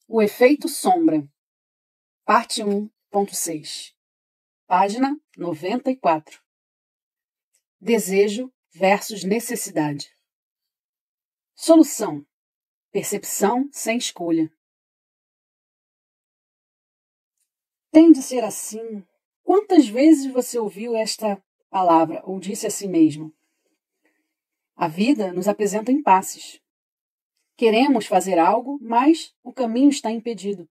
O efeito sombra, parte 1.6, página 94. Desejo versus necessidade. Solução: percepção sem escolha. Tem de ser assim. Quantas vezes você ouviu esta palavra ou disse a si mesmo? A vida nos apresenta impasses. Queremos fazer algo, mas o caminho está impedido.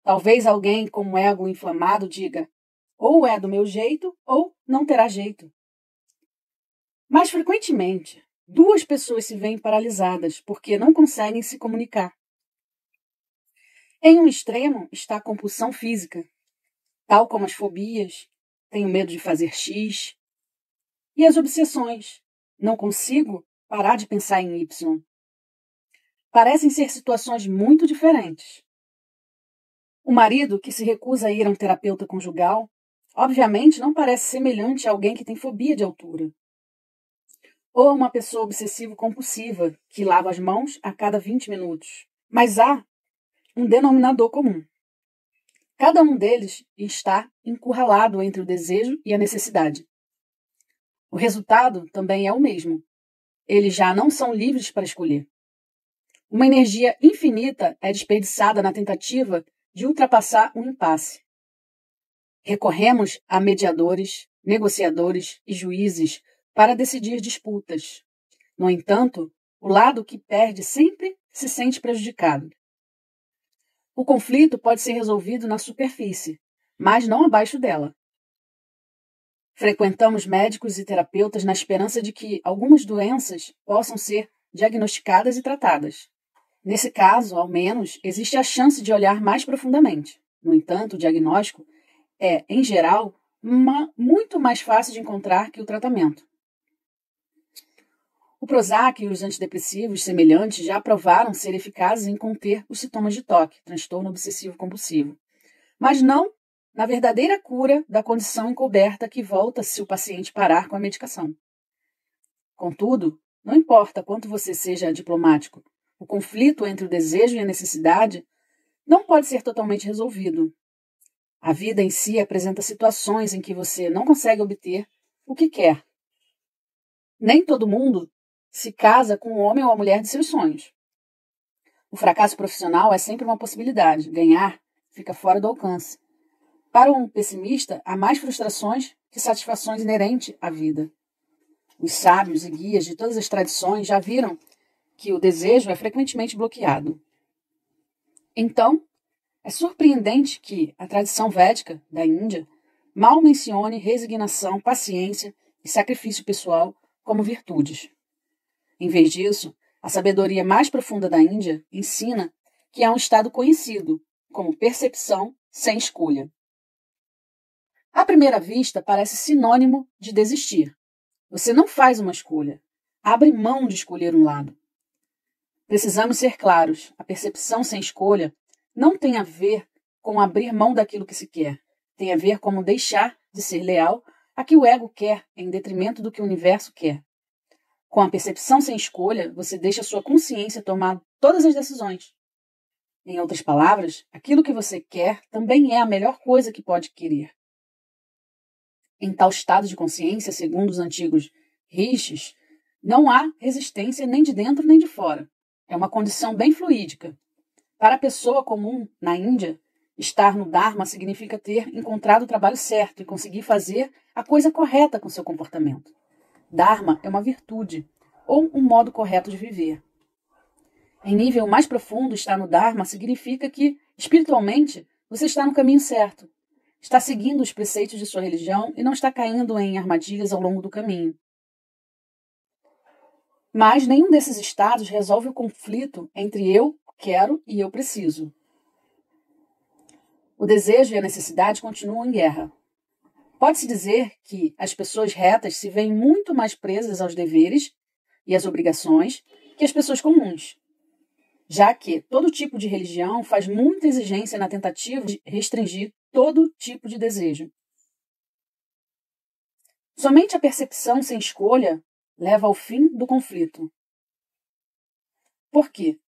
Talvez alguém com um ego inflamado diga: ou é do meu jeito, ou não terá jeito. Mas, frequentemente, duas pessoas se veem paralisadas porque não conseguem se comunicar. Em um extremo está a compulsão física, tal como as fobias, tenho medo de fazer X, e as obsessões, não consigo parar de pensar em Y. Parecem ser situações muito diferentes. O marido que se recusa a ir a um terapeuta conjugal, obviamente não parece semelhante a alguém que tem fobia de altura. Ou a uma pessoa obsessivo-compulsiva que lava as mãos a cada 20 minutos. Mas há um denominador comum. Cada um deles está encurralado entre o desejo e a necessidade. O resultado também é o mesmo. Eles já não são livres para escolher. Uma energia infinita é desperdiçada na tentativa de ultrapassar um impasse. Recorremos a mediadores, negociadores e juízes para decidir disputas. No entanto, o lado que perde sempre se sente prejudicado. O conflito pode ser resolvido na superfície, mas não abaixo dela. Frequentamos médicos e terapeutas na esperança de que algumas doenças possam ser diagnosticadas e tratadas. Nesse caso, ao menos, existe a chance de olhar mais profundamente. No entanto, o diagnóstico é, em geral, muito mais fácil de encontrar que o tratamento. O Prozac e os antidepressivos semelhantes já provaram ser eficazes em conter os sintomas de TOC, transtorno obsessivo-compulsivo, mas não na verdadeira cura da condição encoberta que volta se o paciente parar com a medicação. Contudo, não importa quanto você seja diplomático, o conflito entre o desejo e a necessidade não pode ser totalmente resolvido. A vida em si apresenta situações em que você não consegue obter o que quer. Nem todo mundo se casa com o homem ou a mulher de seus sonhos. O fracasso profissional é sempre uma possibilidade. Ganhar fica fora do alcance. Para um pessimista, há mais frustrações que satisfações inerentes à vida. Os sábios e guias de todas as tradições já viram que o desejo é frequentemente bloqueado. Então, é surpreendente que a tradição védica da Índia mal mencione resignação, paciência e sacrifício pessoal como virtudes. Em vez disso, a sabedoria mais profunda da Índia ensina que há um estado conhecido como percepção sem escolha. À primeira vista, parece sinônimo de desistir. Você não faz uma escolha, abre mão de escolher um lado. Precisamos ser claros, a percepção sem escolha não tem a ver com abrir mão daquilo que se quer, tem a ver com deixar de ser leal a que o ego quer em detrimento do que o universo quer. Com a percepção sem escolha, você deixa sua consciência tomar todas as decisões. Em outras palavras, aquilo que você quer também é a melhor coisa que pode querer. Em tal estado de consciência, segundo os antigos rishis, não há resistência nem de dentro nem de fora. É uma condição bem fluídica. Para a pessoa comum, na Índia, estar no Dharma significa ter encontrado o trabalho certo e conseguir fazer a coisa correta com seu comportamento. Dharma é uma virtude, ou um modo correto de viver. Em nível mais profundo, estar no Dharma significa que, espiritualmente, você está no caminho certo. Está seguindo os preceitos de sua religião e não está caindo em armadilhas ao longo do caminho. Mas nenhum desses estados resolve o conflito entre eu quero e eu preciso. O desejo e a necessidade continuam em guerra. Pode-se dizer que as pessoas retas se veem muito mais presas aos deveres e às obrigações que as pessoas comuns, já que todo tipo de religião faz muita exigência na tentativa de restringir todo tipo de desejo. Somente a percepção sem escolha leva ao fim do conflito. Por quê?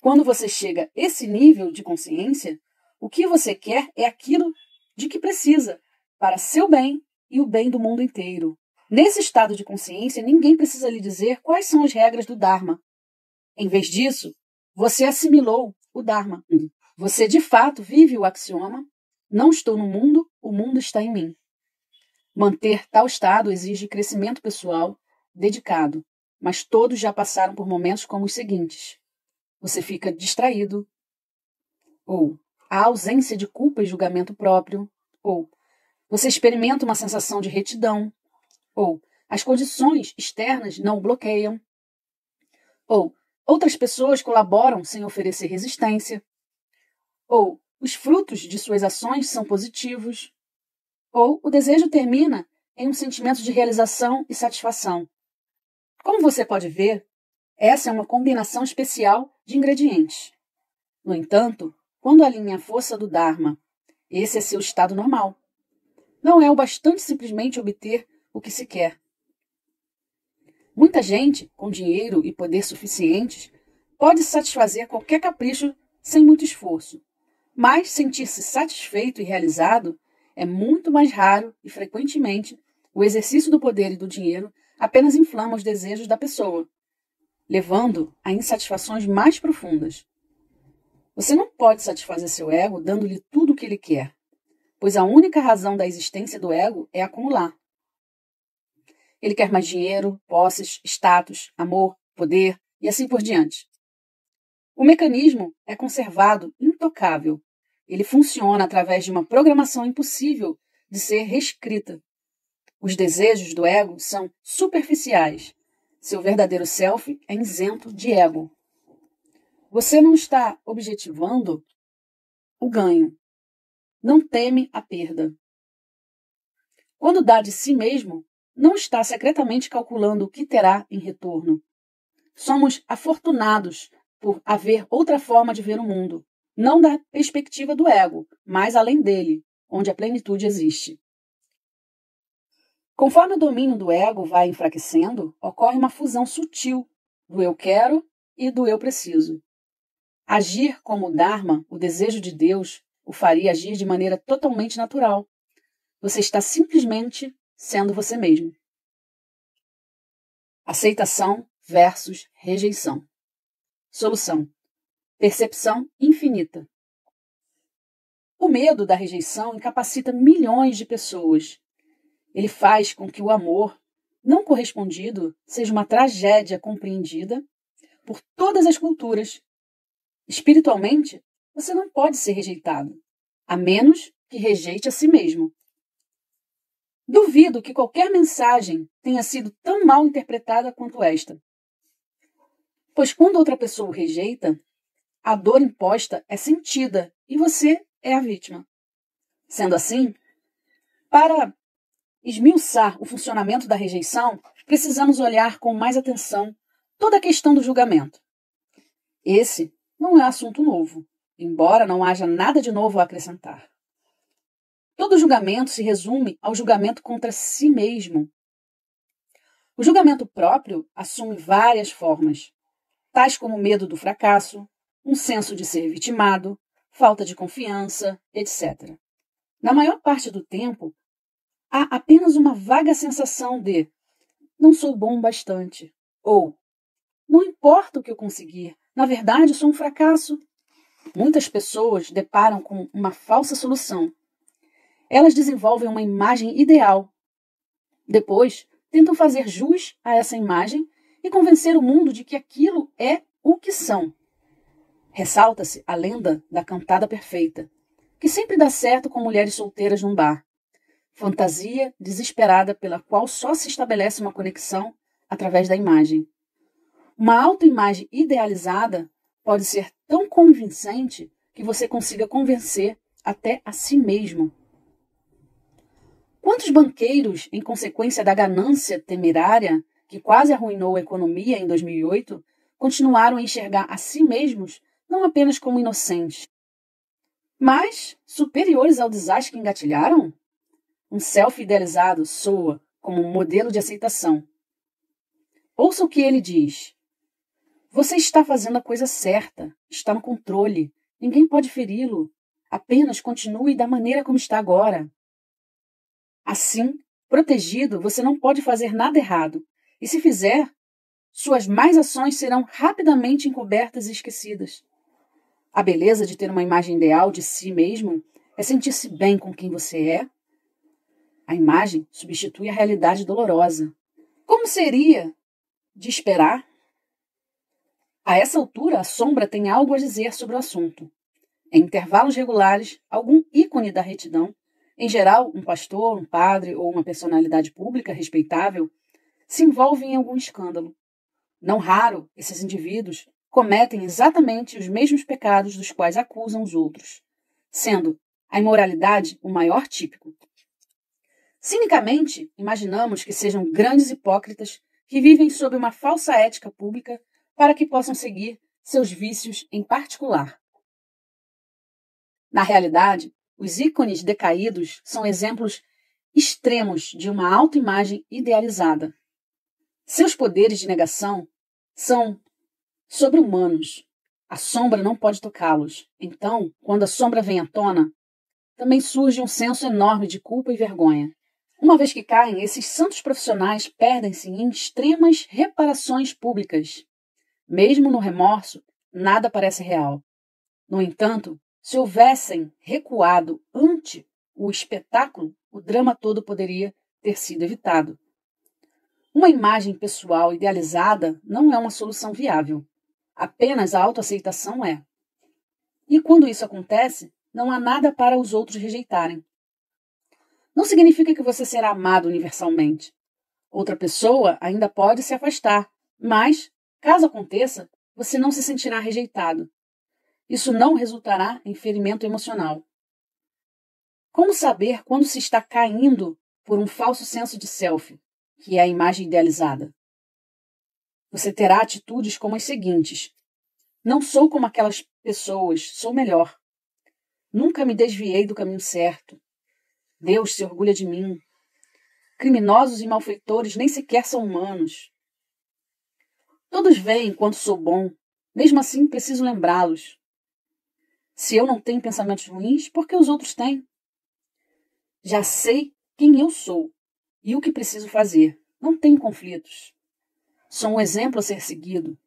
Quando você chega a esse nível de consciência, o que você quer é aquilo de que precisa para seu bem e o bem do mundo inteiro. Nesse estado de consciência, ninguém precisa lhe dizer quais são as regras do Dharma. Em vez disso, você assimilou o Dharma. Você, de fato, vive o axioma: não estou no mundo, o mundo está em mim. Manter tal estado exige crescimento pessoal dedicado, mas todos já passaram por momentos como os seguintes. Você fica distraído, ou a ausência de culpa e julgamento próprio, ou você experimenta uma sensação de retidão, ou as condições externas não o bloqueiam, ou outras pessoas colaboram sem oferecer resistência, ou os frutos de suas ações são positivos, ou o desejo termina em um sentimento de realização e satisfação. Como você pode ver, essa é uma combinação especial de ingredientes. No entanto, quando alinha a força do Dharma, esse é seu estado normal. Não é o bastante simplesmente obter o que se quer. Muita gente, com dinheiro e poder suficientes, pode satisfazer qualquer capricho sem muito esforço, mas sentir-se satisfeito e realizado é muito mais raro e, frequentemente, o exercício do poder e do dinheiro apenas inflama os desejos da pessoa, levando a insatisfações mais profundas. Você não pode satisfazer seu ego dando-lhe tudo o que ele quer, pois a única razão da existência do ego é acumular. Ele quer mais dinheiro, posses, status, amor, poder e assim por diante. O mecanismo é conservado intocável. Ele funciona através de uma programação impossível de ser reescrita. Os desejos do ego são superficiais. Seu verdadeiro self é isento de ego. Você não está objetivando o ganho. Não teme a perda. Quando dá de si mesmo, não está secretamente calculando o que terá em retorno. Somos afortunados por haver outra forma de ver o mundo, não da perspectiva do ego, mas além dele, onde a plenitude existe. Conforme o domínio do ego vai enfraquecendo, ocorre uma fusão sutil do eu quero e do eu preciso. Agir como o Dharma, o desejo de Deus, o faria agir de maneira totalmente natural. Você está simplesmente sendo você mesmo. Aceitação versus rejeição. Solução: percepção infinita. O medo da rejeição incapacita milhões de pessoas. Ele faz com que o amor não correspondido seja uma tragédia compreendida por todas as culturas. Espiritualmente, você não pode ser rejeitado, a menos que rejeite a si mesmo. Duvido que qualquer mensagem tenha sido tão mal interpretada quanto esta. Pois quando outra pessoa o rejeita, a dor imposta é sentida e você é a vítima. Sendo assim, para esmiuçar o funcionamento da rejeição, precisamos olhar com mais atenção toda a questão do julgamento. Esse não é assunto novo, embora não haja nada de novo a acrescentar. Todo julgamento se resume ao julgamento contra si mesmo. O julgamento próprio assume várias formas, tais como medo do fracasso, um senso de ser vitimado, falta de confiança, etc. Na maior parte do tempo, há apenas uma vaga sensação de não sou bom bastante, ou não importa o que eu conseguir, na verdade sou um fracasso. Muitas pessoas deparam com uma falsa solução. Elas desenvolvem uma imagem ideal. Depois, tentam fazer jus a essa imagem e convencer o mundo de que aquilo é o que são. Ressalta-se a lenda da cantada perfeita, que sempre dá certo com mulheres solteiras num bar. Fantasia desesperada pela qual só se estabelece uma conexão através da imagem. Uma autoimagem idealizada pode ser tão convincente que você consiga convencer até a si mesmo. Quantos banqueiros, em consequência da ganância temerária que quase arruinou a economia em 2008, continuaram a enxergar a si mesmos não apenas como inocentes, mas superiores ao desastre que engatilharam? Um self idealizado soa como um modelo de aceitação. Ouça o que ele diz. Você está fazendo a coisa certa, está no controle, ninguém pode feri-lo. Apenas continue da maneira como está agora. Assim, protegido, você não pode fazer nada errado, e se fizer, suas más ações serão rapidamente encobertas e esquecidas. A beleza de ter uma imagem ideal de si mesmo é sentir-se bem com quem você é. A imagem substitui a realidade dolorosa. Como seria de esperar? A essa altura, a sombra tem algo a dizer sobre o assunto. Em intervalos regulares, algum ícone da retidão, em geral um pastor, um padre ou uma personalidade pública respeitável, se envolve em algum escândalo. Não raro, esses indivíduos cometem exatamente os mesmos pecados dos quais acusam os outros, sendo a imoralidade o maior típico. Cinicamente, imaginamos que sejam grandes hipócritas que vivem sob uma falsa ética pública para que possam seguir seus vícios em particular. Na realidade, os ícones decaídos são exemplos extremos de uma autoimagem idealizada. Seus poderes de negação são sobre-humanos. A sombra não pode tocá-los. Então, quando a sombra vem à tona, também surge um senso enorme de culpa e vergonha. Uma vez que caem, esses santos profissionais perdem-se em extremas reparações públicas. Mesmo no remorso, nada parece real. No entanto, se houvessem recuado ante o espetáculo, o drama todo poderia ter sido evitado. Uma imagem pessoal idealizada não é uma solução viável. Apenas a autoaceitação é. E quando isso acontece, não há nada para os outros rejeitarem. Não significa que você será amado universalmente. Outra pessoa ainda pode se afastar, mas, caso aconteça, você não se sentirá rejeitado. Isso não resultará em ferimento emocional. Como saber quando se está caindo por um falso senso de self, que é a imagem idealizada? Você terá atitudes como as seguintes. Não sou como aquelas pessoas, sou melhor. Nunca me desviei do caminho certo. Deus se orgulha de mim. Criminosos e malfeitores nem sequer são humanos. Todos veem quanto sou bom. Mesmo assim, preciso lembrá-los. Se eu não tenho pensamentos ruins, por que os outros têm? Já sei quem eu sou e o que preciso fazer. Não tenho conflitos. Sou um exemplo a ser seguido.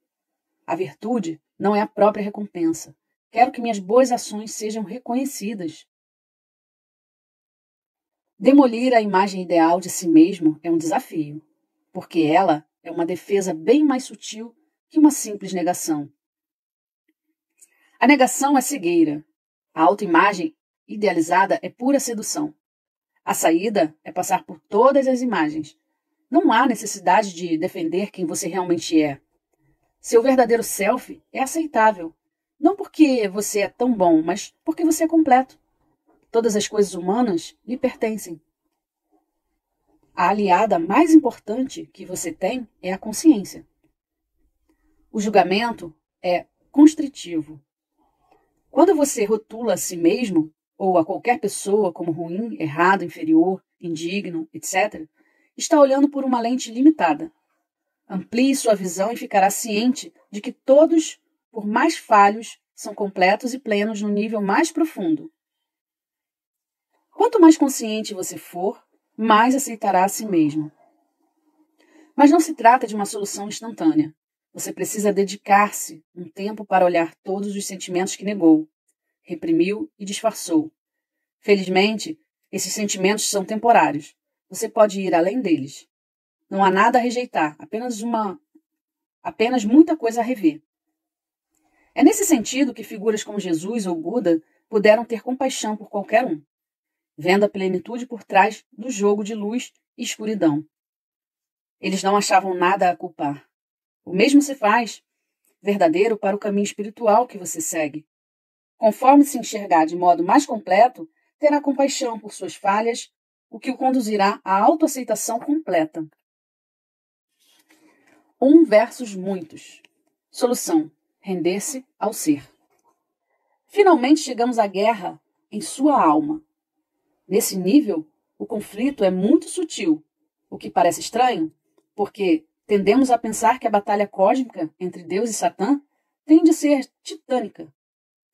A virtude não é a própria recompensa. Quero que minhas boas ações sejam reconhecidas. Demolir a imagem ideal de si mesmo é um desafio, porque ela é uma defesa bem mais sutil que uma simples negação. A negação é cegueira. A autoimagem idealizada é pura sedução. A saída é passar por todas as imagens. Não há necessidade de defender quem você realmente é. Seu verdadeiro self é aceitável. Não porque você é tão bom, mas porque você é completo. Todas as coisas humanas lhe pertencem. A aliada mais importante que você tem é a consciência. O julgamento é constritivo. Quando você rotula a si mesmo, ou a qualquer pessoa como ruim, errado, inferior, indigno, etc., está olhando por uma lente limitada. Amplie sua visão e ficará ciente de que todos, por mais falhos, são completos e plenos no nível mais profundo. Quanto mais consciente você for, mais aceitará a si mesmo. Mas não se trata de uma solução instantânea. Você precisa dedicar-se um tempo para olhar todos os sentimentos que negou, reprimiu e disfarçou. Felizmente, esses sentimentos são temporários. Você pode ir além deles. Não há nada a rejeitar, apenas muita coisa a rever. É nesse sentido que figuras como Jesus ou Buda puderam ter compaixão por qualquer um, vendo a plenitude por trás do jogo de luz e escuridão. Eles não achavam nada a culpar. O mesmo se faz verdadeiro para o caminho espiritual que você segue. Conforme se enxergar de modo mais completo, terá compaixão por suas falhas, o que o conduzirá à autoaceitação completa. Um versus muitos. Solução: render-se ao ser. Finalmente chegamos à guerra em sua alma. Nesse nível, o conflito é muito sutil, o que parece estranho, porque Tendemos a pensar que a batalha cósmica entre Deus e Satã tem de ser titânica.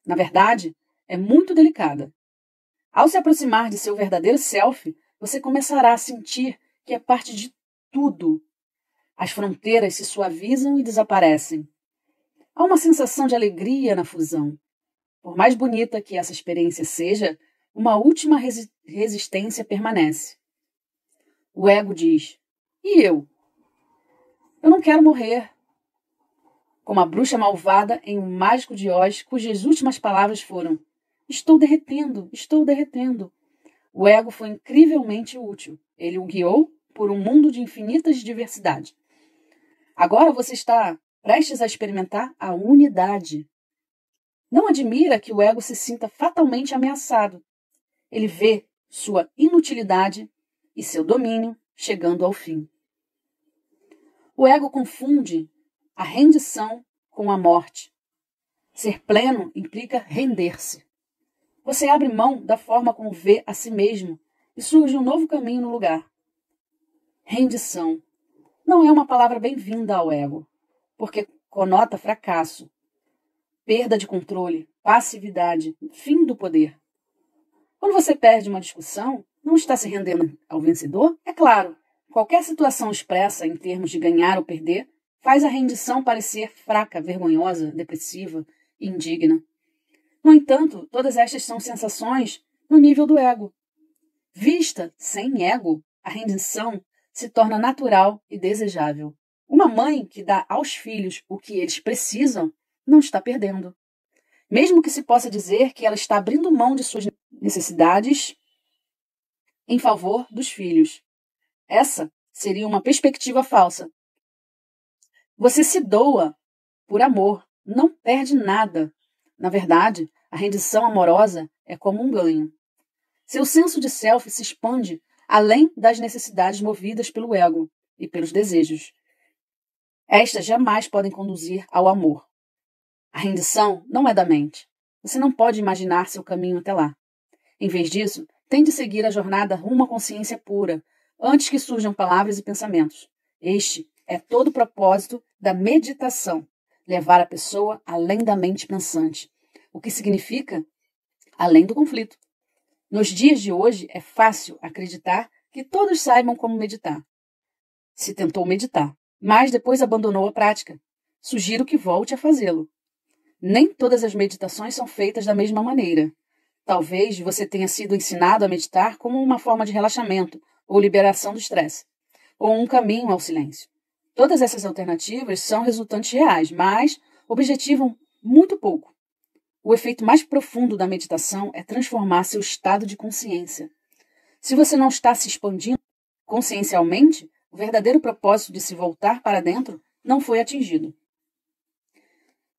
Na verdade, é muito delicada. Ao se aproximar de seu verdadeiro self, você começará a sentir que é parte de tudo. As fronteiras se suavizam e desaparecem. Há uma sensação de alegria na fusão. Por mais bonita que essa experiência seja, uma última resistência permanece. O ego diz: e eu? Eu não quero morrer. Como a bruxa malvada em O Mágico de Oz, cujas últimas palavras foram: estou derretendo, estou derretendo. O ego foi incrivelmente útil. Ele o guiou por um mundo de infinitas diversidade. Agora você está prestes a experimentar a unidade. Não admira que o ego se sinta fatalmente ameaçado. Ele vê sua inutilidade e seu domínio chegando ao fim. O ego confunde a rendição com a morte. Ser pleno implica render-se. Você abre mão da forma como vê a si mesmo e surge um novo caminho no lugar. Rendição não é uma palavra bem-vinda ao ego, porque conota fracasso, perda de controle, passividade, fim do poder. Quando você perde uma discussão, não está se rendendo ao vencedor? É claro, qualquer situação expressa em termos de ganhar ou perder faz a rendição parecer fraca, vergonhosa, depressiva e indigna. No entanto, todas estas são sensações no nível do ego. Vista sem ego, a rendição se torna natural e desejável. Uma mãe que dá aos filhos o que eles precisam não está perdendo. Mesmo que se possa dizer que ela está abrindo mão de suas necessidades em favor dos filhos. Essa seria uma perspectiva falsa. Você se doa por amor, não perde nada. Na verdade, a rendição amorosa é como um ganho. Seu senso de self se expande além das necessidades movidas pelo ego e pelos desejos. Estas jamais podem conduzir ao amor. A rendição não é da mente. Você não pode imaginar seu caminho até lá. Em vez disso, tente seguir a jornada rumo à consciência pura, antes que surjam palavras e pensamentos. Este é todo o propósito da meditação, levar a pessoa além da mente pensante, o que significa além do conflito. Nos dias de hoje, é fácil acreditar que todos saibam como meditar. Se tentou meditar, mas depois abandonou a prática. Sugiro que volte a fazê-lo. Nem todas as meditações são feitas da mesma maneira. Talvez você tenha sido ensinado a meditar como uma forma de relaxamento ou liberação do estresse, ou um caminho ao silêncio. Todas essas alternativas são resultantes reais, mas objetivam muito pouco. O efeito mais profundo da meditação é transformar seu estado de consciência. Se você não está se expandindo consciencialmente, o verdadeiro propósito de se voltar para dentro não foi atingido.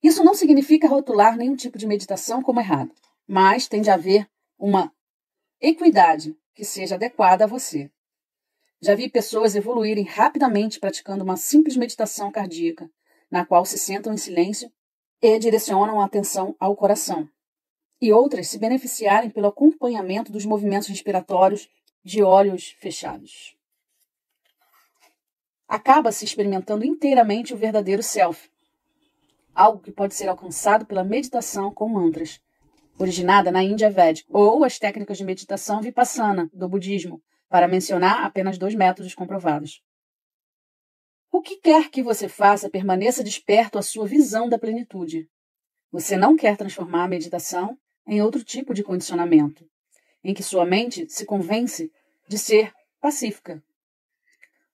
Isso não significa rotular nenhum tipo de meditação como errado, mas tem de haver uma equidade que seja adequada a você. Já vi pessoas evoluírem rapidamente praticando uma simples meditação cardíaca, na qual se sentam em silêncio e direcionam a atenção ao coração. E outras se beneficiarem pelo acompanhamento dos movimentos respiratórios de olhos fechados. Acaba-se experimentando inteiramente o verdadeiro self, algo que pode ser alcançado pela meditação com mantras, originada na Índia Védica, ou as técnicas de meditação vipassana do budismo, para mencionar apenas 2 métodos comprovados. O que quer que você faça, permaneça desperto à sua visão da plenitude. Você não quer transformar a meditação em outro tipo de condicionamento, em que sua mente se convence de ser pacífica,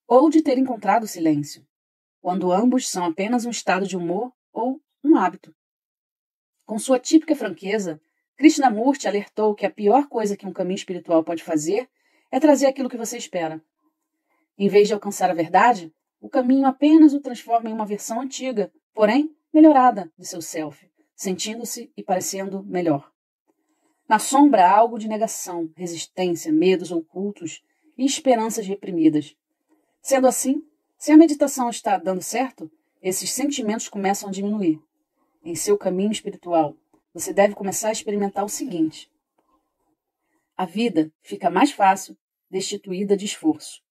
ou de ter encontrado o silêncio, quando ambos são apenas um estado de humor ou um hábito. Com sua típica franqueza, Krishnamurti alertou que a pior coisa que um caminho espiritual pode fazer é trazer aquilo que você espera. Em vez de alcançar a verdade, o caminho apenas o transforma em uma versão antiga, porém melhorada de seu self, sentindo-se e parecendo melhor. Na sombra há algo de negação, resistência, medos ocultos e esperanças reprimidas. Sendo assim, se a meditação está dando certo, esses sentimentos começam a diminuir. Em seu caminho espiritual, você deve começar a experimentar o seguinte: a vida fica mais fácil, destituída de esforço.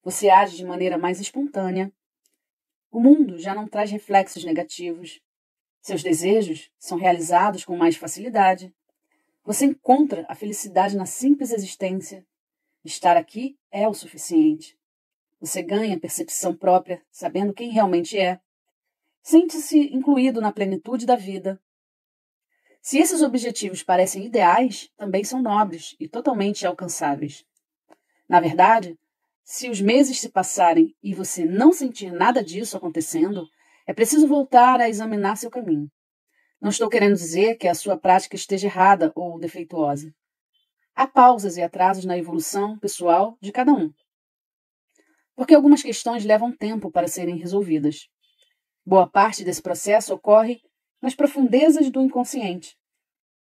Você age de maneira mais espontânea, O mundo já não traz reflexos negativos. Seus desejos são realizados com mais facilidade. Você encontra a felicidade na simples existência. Estar aqui é o suficiente. Você ganha percepção própria, sabendo quem realmente é. Sente-se incluído na plenitude da vida. Se esses objetivos parecem ideais, também são nobres e totalmente alcançáveis. Na verdade, se os meses se passarem e você não sentir nada disso acontecendo, é preciso voltar a examinar seu caminho. Não estou querendo dizer que a sua prática esteja errada ou defeituosa. Há pausas e atrasos na evolução pessoal de cada um. Porque algumas questões levam tempo para serem resolvidas. Boa parte desse processo ocorre nas profundezas do inconsciente.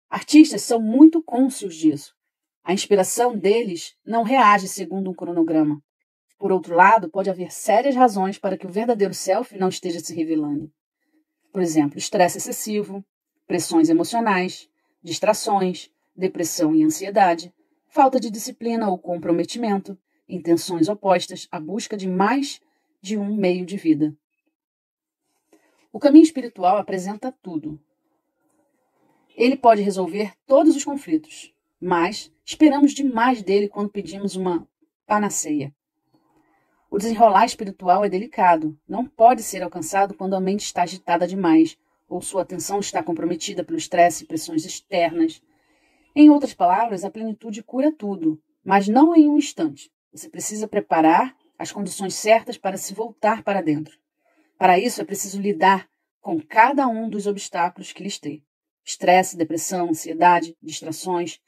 Artistas são muito cônscios disso. A inspiração deles não reage segundo um cronograma. Por outro lado, pode haver sérias razões para que o verdadeiro self não esteja se revelando. Por exemplo, estresse excessivo, pressões emocionais, distrações, depressão e ansiedade, falta de disciplina ou comprometimento, intenções opostas à busca de mais de um meio de vida. O caminho espiritual apresenta tudo. Ele pode resolver todos os conflitos, mas esperamos demais dele quando pedimos uma panaceia. O desenrolar espiritual é delicado, não pode ser alcançado quando a mente está agitada demais, ou sua atenção está comprometida pelo estresse e pressões externas. Em outras palavras, a plenitude cura tudo, mas não em um instante. Você precisa preparar as condições certas para se voltar para dentro. Para isso, é preciso lidar com cada um dos obstáculos que listei. Estresse, depressão, ansiedade, distrações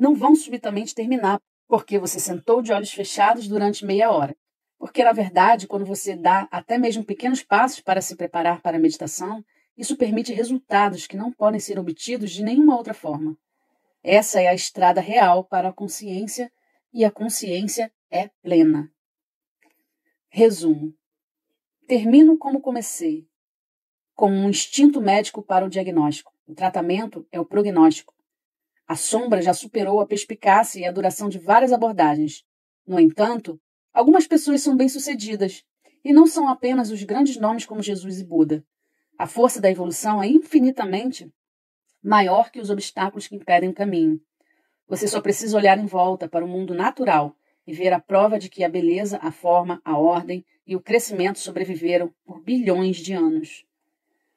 não vão subitamente terminar porque você sentou de olhos fechados durante meia hora. Porque, na verdade, quando você dá até mesmo pequenos passos para se preparar para a meditação, isso permite resultados que não podem ser obtidos de nenhuma outra forma. Essa é a estrada real para a consciência e a consciência é plena. Resumo. Termino como comecei, como um instinto médico para o diagnóstico. O tratamento é o prognóstico. A sombra já superou a perspicácia e a duração de várias abordagens. No entanto, algumas pessoas são bem-sucedidas e não são apenas os grandes nomes como Jesus e Buda. A força da evolução é infinitamente maior que os obstáculos que impedem o caminho. Você só precisa olhar em volta para o mundo natural e ver a prova de que a beleza, a forma, a ordem e o crescimento sobreviveram por bilhões de anos.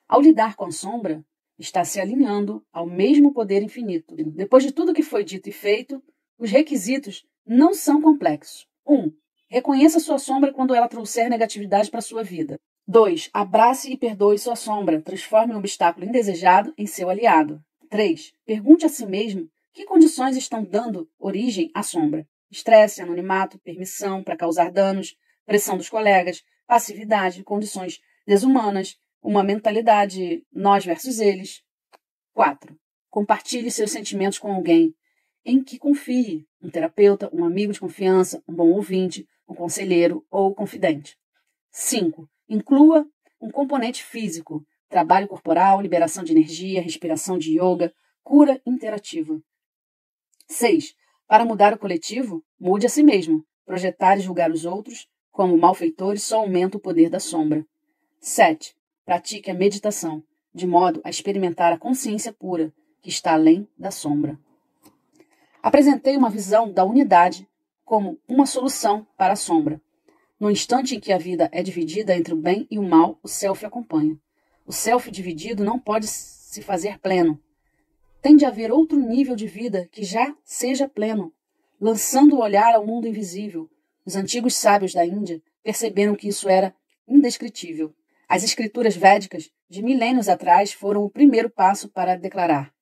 Ao lidar com a sombra, está se alinhando ao mesmo poder infinito. Depois de tudo que foi dito e feito, os requisitos não são complexos. 1. Reconheça sua sombra quando ela trouxer negatividade para sua vida. 2. Abrace e perdoe sua sombra. Transforme um obstáculo indesejado em seu aliado. 3. Pergunte a si mesmo que condições estão dando origem à sombra. Estresse, anonimato, permissão para causar danos, pressão dos colegas, passividade, condições desumanas, uma mentalidade nós versus eles. 4. Compartilhe seus sentimentos com alguém em que confie, um terapeuta, um amigo de confiança, um bom ouvinte, um conselheiro ou confidente. 5. Inclua um componente físico, trabalho corporal, liberação de energia, respiração de yoga, cura interativa. 6. Para mudar o coletivo, mude a si mesmo. Projetar e julgar os outros como malfeitores só aumenta o poder da sombra. 7. Pratique a meditação, de modo a experimentar a consciência pura, que está além da sombra. Apresentei uma visão da unidade como uma solução para a sombra. No instante em que a vida é dividida entre o bem e o mal, o self acompanha. O self dividido não pode se fazer pleno. Tem de haver outro nível de vida que já seja pleno, lançando o olhar ao mundo invisível. Os antigos sábios da Índia perceberam que isso era indescritível. As escrituras védicas de milênios atrás foram o primeiro passo para declarar: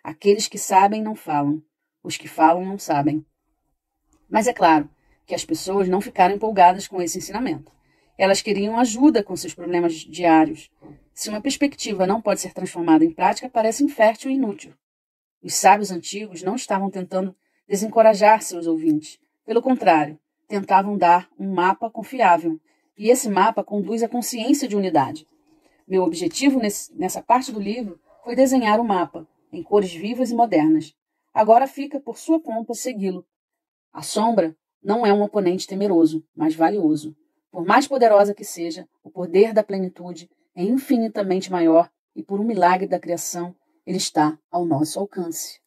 aqueles que sabem não falam, os que falam não sabem. Mas é claro que as pessoas não ficaram empolgadas com esse ensinamento. Elas queriam ajuda com seus problemas diários. Se uma perspectiva não pode ser transformada em prática, parece infértil e inútil. Os sábios antigos não estavam tentando desencorajar seus ouvintes. Pelo contrário, tentavam dar um mapa confiável. E esse mapa conduz à consciência de unidade. Meu objetivo nessa parte do livro foi desenhar o mapa, em cores vivas e modernas. Agora fica por sua conta segui-lo. A sombra não é um oponente temeroso, mas valioso. Por mais poderosa que seja, o poder da plenitude é infinitamente maior e, por um milagre da criação, ele está ao nosso alcance.